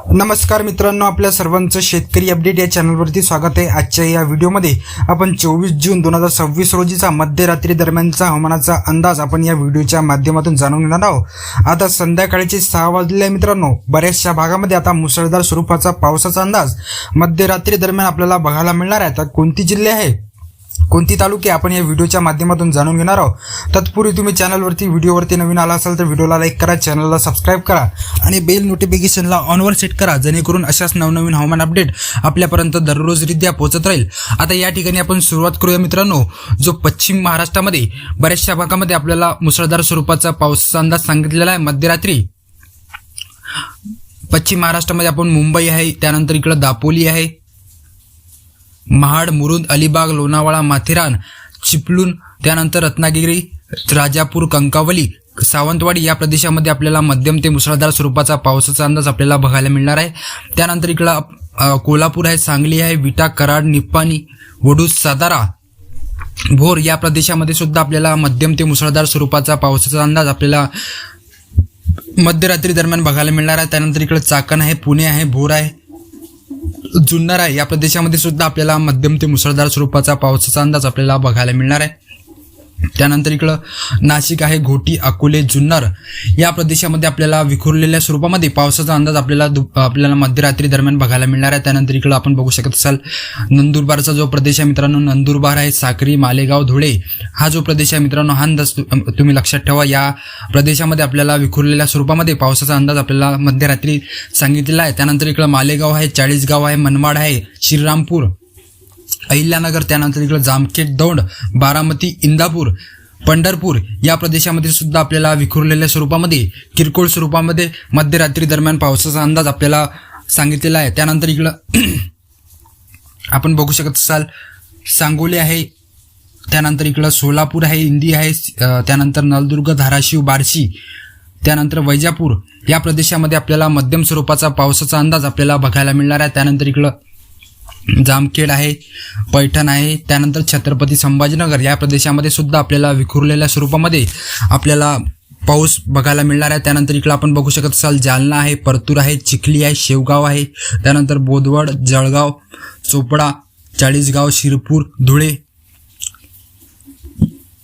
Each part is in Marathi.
नमस्कार मित्रांनो, आपल्या सर्वांचं शेतकरी अपडेट या चॅनलवरती स्वागत आहे। आजच्या या व्हिडिओमध्ये आपण 24 जून 2026 रोजीचा मध्यरात्री दरम्यानचा हवामानाचा अंदाज आपण या व्हिडिओच्या माध्यमातून जाणून घेणार आहोत। आता संध्याकाळचे 6 वाजले मित्रांनो, बऱ्याचशा भागामध्ये आता मुसळधार स्वरूपाचा पावसाचा अंदाज मध्यरात्री दरम्यान आपल्याला बघायला मिळणार आहे। तर कोणती जिल्हे आहे, कोणती तालुके आपण या व्हिडिओच्या माध्यमातून जाणून घेणार आहोत। तत्पूर्वी तुम्ही चॅनलवरती व्हिडिओवरती नवीन आला असाल तर व्हिडिओला लाईक करा, चॅनलला सबस्क्राईब करा आणि बेल नोटिफिकेशनला ऑनवर सेट करा, जेणेकरून अशाच नवनवीन हवामान अपडेट आपल्यापर्यंत दररोजरित्या पोहोचत राहील। आता या ठिकाणी आपण सुरुवात करूया मित्रांनो। जो पश्चिम महाराष्ट्रामध्ये बऱ्याचशा भागामध्ये आपल्याला मुसळधार स्वरूपाचा पावसाचा अंदाज सांगितलेला आहे मध्यरात्री। पश्चिम महाराष्ट्रामध्ये आपण मुंबई आहे, त्यानंतर इकडे दापोली आहे, महाड, मुरुड, अलिबाग, लोणावळा, माथेरान, चिपळूण, त्यानंतर रत्नागिरी, राजापूर, कंकावली, सावंतवाडी या प्रदेशामध्ये आपल्याला मध्यम ते मुसळधार स्वरूपाचा पावसाचा अंदाज आपल्याला बघायला मिळणार आहे। त्यानंतर इकडं कोल्हापूर आहे, सांगली आहे, विटा, कराड, निप्पाणी, वडूज, सातारा, भोर या प्रदेशामध्ये सुद्धा आपल्याला मध्यम ते मुसळधार स्वरूपाचा पावसाचा अंदाज आपल्याला मध्यरात्री दरम्यान बघायला मिळणार आहे। त्यानंतर इकडे चाकण आहे, पुणे आहे, भोर आहे, जुन्नर आहे या प्रदेशामध्ये सुद्धा आपल्याला मध्यम ते मुसळधार स्वरूपाचा पावसाचा अंदाज आपल्याला बघायला मिळणार आहे। त्यानंतर इकडं नाशिक आहे, घोटी, अकोले, जुन्नर या प्रदेशामध्ये आपल्याला विखुरलेल्या स्वरूपामध्ये पावसाचा अंदाज आपल्याला मध्यरात्री दरम्यान बघायला मिळणार आहे। त्यानंतर इकडं आपण बघू शकत असाल नंदुरबारचा जो प्रदेश आहे मित्रांनो, नंदुरबार आहे, साक्री, मालेगाव, धुळे हा जो प्रदेश आहे मित्रांनो, हा अंदाज तुम्ही लक्षात ठेवा। या प्रदेशामध्ये आपल्याला विखुरलेल्या स्वरूपामध्ये पावसाचा अंदाज आपल्याला मध्यरात्री सांगितलेला आहे। त्यानंतर इकडं मालेगाव आहे, चाळीसगाव आहे, मनमाड आहे, श्रीरामपूर, अहिल्यानगर, त्यानंतर इकडे जामखेड, दौंड, बारामती, इंदापूर, पंढरपूर या प्रदेशामध्ये सुद्धा आपल्याला विखुरलेल्या स्वरूपामध्ये किरकोळ स्वरूपामध्ये मध्यरात्री दरम्यान पावसाचा अंदाज आपल्याला सांगितलेला आहे। त्यानंतर इकडं आपण बघू शकत असाल सांगोली आहे, त्यानंतर इकडं सोलापूर आहे, इंदी आहे, त्यानंतर नलदुर्ग, धाराशिव, बार्शी, त्यानंतर वैजापूर या प्रदेशामध्ये आपल्याला मध्यम स्वरूपाचा पावसाचा अंदाज आपल्याला बघायला मिळणार आहे। त्यानंतर इकडं जामखेड आहे, पैठण आहे, त्यानंतर छत्रपती संभाजीनगर या प्रदेशामध्ये सुद्धा आपल्याला विखुरलेल्या स्वरूपामध्ये आपल्याला पाऊस बघायला मिळणार आहे। त्यानंतर इकडे आपण बघू शकत असाल जालना आहे, परतूर आहे, चिखली आहे, शेवगाव आहे, त्यानंतर बोदवड, जळगाव, चोपडा, चाळीसगाव, शिरपूर, धुळे,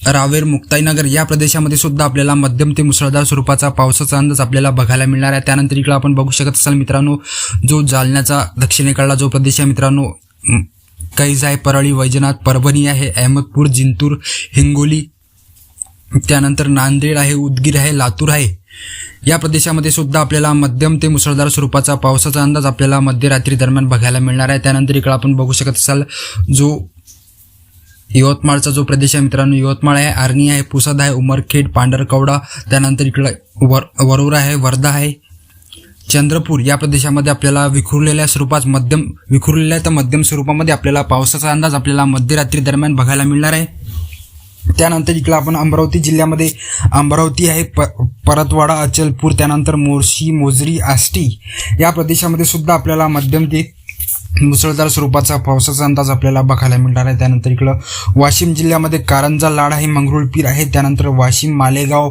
रावेर, मुक्ताईनगर या प्रदेशामध्ये सुद्धा आपल्याला मध्यम ते मुसळधार स्वरूपाचा पावसाचा अंदाज आपल्याला बघायला मिळणार आहे। त्यानंतर इकडे आपण बघू शकत असाल मित्रांनो, जो जालन्याचा दक्षिणेकडला जो प्रदेश आहे मित्रांनो, कैज आहे, परळी, वैजनाथ, परभणी आहे, अहमदपूर, जिंतूर, हिंगोली, त्यानंतर नांदेड आहे, उदगीर आहे, लातूर आहे या प्रदेशामध्ये सुद्धा आपल्याला मध्यम ते मुसळधार स्वरूपाचा पावसाचा अंदाज आपल्याला मध्यरात्री दरम्यान बघायला मिळणार आहे। त्यानंतर इकडे आपण बघू शकत असाल जो यवतमाळचा जो प्रदेश आहे मित्रांनो, यवतमाळ आहे, आर्णी आहे, पुसद आहे, उमरखेड, पांढरकवडा, त्यानंतर इकडे वरोरा आहे, वर्धा आहे, चंद्रपूर या प्रदेशामध्ये आपल्याला विखुरलेल्या मध्यम स्वरूपामध्ये आपल्याला पावसाचा अंदाज आपल्याला मध्यरात्री दरम्यान बघायला मिळणार आहे। त्यानंतर इकडे आपण अमरावती जिल्ह्यामध्ये अमरावती आहे, परतवाडा, अचलपूर, त्यानंतर मोर्शी, मोजरी, आष्टी या प्रदेशामध्ये सुद्धा आपल्याला मध्यम ते मुसळधार स्वरूपाचा पावसाचा अंदाज आपल्याला बघायला मिळणार आहे। त्यानंतर इकडं वाशिम जिल्ह्यामध्ये कारंजा, लाड आहे, मंगरुळपीर आहे, त्यानंतर वाशिम, मालेगाव,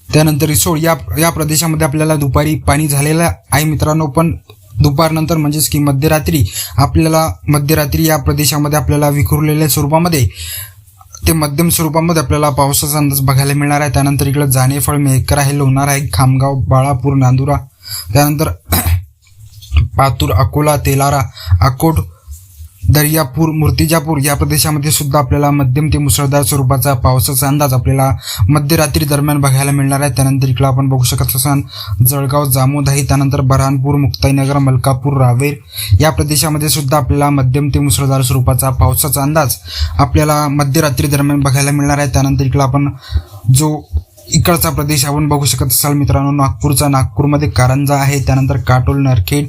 त्यानंतर रिसोड या प्रदेशामध्ये आपल्याला दुपारी पाणी झालेलं आहे मित्रांनो। पण दुपारनंतर म्हणजेच की मध्यरात्री या प्रदेशामध्ये आपल्याला विखुरलेल्या स्वरूपामध्ये ते मध्यम स्वरूपामध्ये आपल्याला पावसाचा अंदाज बघायला मिळणार आहे। त्यानंतर इकडं जानेफळ, मेहकर आहे, लोणार आहे, खामगाव, बाळापूर, नांदुरा, त्यानंतर पातूर, अकोला, तेलारा, अकोट, दर्यापूर, मूर्तिजापूर या प्रदेशामध्ये सुद्धा आपल्याला मध्यम ते मुसळधार स्वरूपाचा पावसाचा अंदाज आपल्याला मध्यरात्री दरम्यान बघायला मिळणार आहे। त्यानंतर इकडे आपण बघू शकत असाल जळगाव, जामोदाही, त्यानंतर बऱ्हाणपूर, मुक्ताईनगर, मलकापूर, रावेर या प्रदेशामध्ये सुद्धा आपल्याला मध्यम ते मुसळधार स्वरूपाचा पावसाचा अंदाज आपल्याला मध्यरात्री दरम्यान बघायला मिळणार आहे। त्यानंतर इकडे आपण जो इकडचा प्रदेश आपण बघू शकत असाल मित्रांनो, नागपूरमध्ये कारंजा आहे, त्यानंतर काटोल, नरखेड,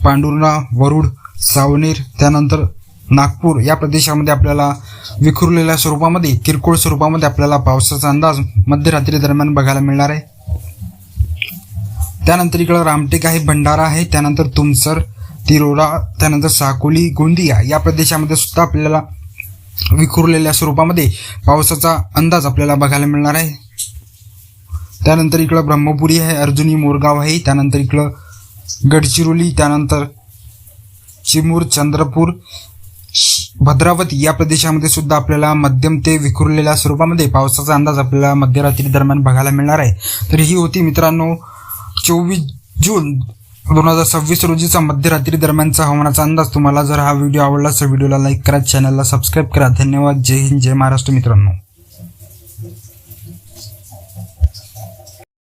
पांडुर्णा, वरुड, सावनेर, त्यानंतर नागपूर या प्रदेशामध्ये आपल्याला विखुरलेल्या स्वरूपामध्ये किरकोळ स्वरूपामध्ये आपल्याला पावसाचा अंदाज मध्यरात्री दरम्यान बघायला मिळणार आहे। त्यानंतर इकडं रामटेक आहे, भंडारा आहे, त्यानंतर तुमसर, तिरोडा, त्यानंतर साकोली, गोंदिया या प्रदेशामध्ये सुद्धा आपल्याला विखुरलेल्या स्वरूपामध्ये पावसाचा अंदाज आपल्याला बघायला मिळणार आहे। त्यानंतर इकडं ब्रह्मपुरी आहे, अर्जुनी, मोरगाव आहे, त्यानंतर इकडं गडचिरोली, त्यानंतर चिमूर, चंद्रपूर, भद्रावती या प्रदेशामध्ये सुद्धा आपल्याला मध्यम ते विखुरलेल्या स्वरूपामध्ये पावसाचा अंदाज आपल्याला मध्यरात्री दरम्यान बघायला मिळणार आहे. तर ही होती मित्रांनो 24 जून 2026 रोजीचा मध्यरात्री दरम्यानचा हवामानाचा अंदाज. तुम्हाला जर हा व्हिडिओ आवडला तर व्हिडिओला लाईक करा, चॅनलला सबस्क्राईब करा. धन्यवाद. जय हिंद, जय महाराष्ट्र मित्रांनो.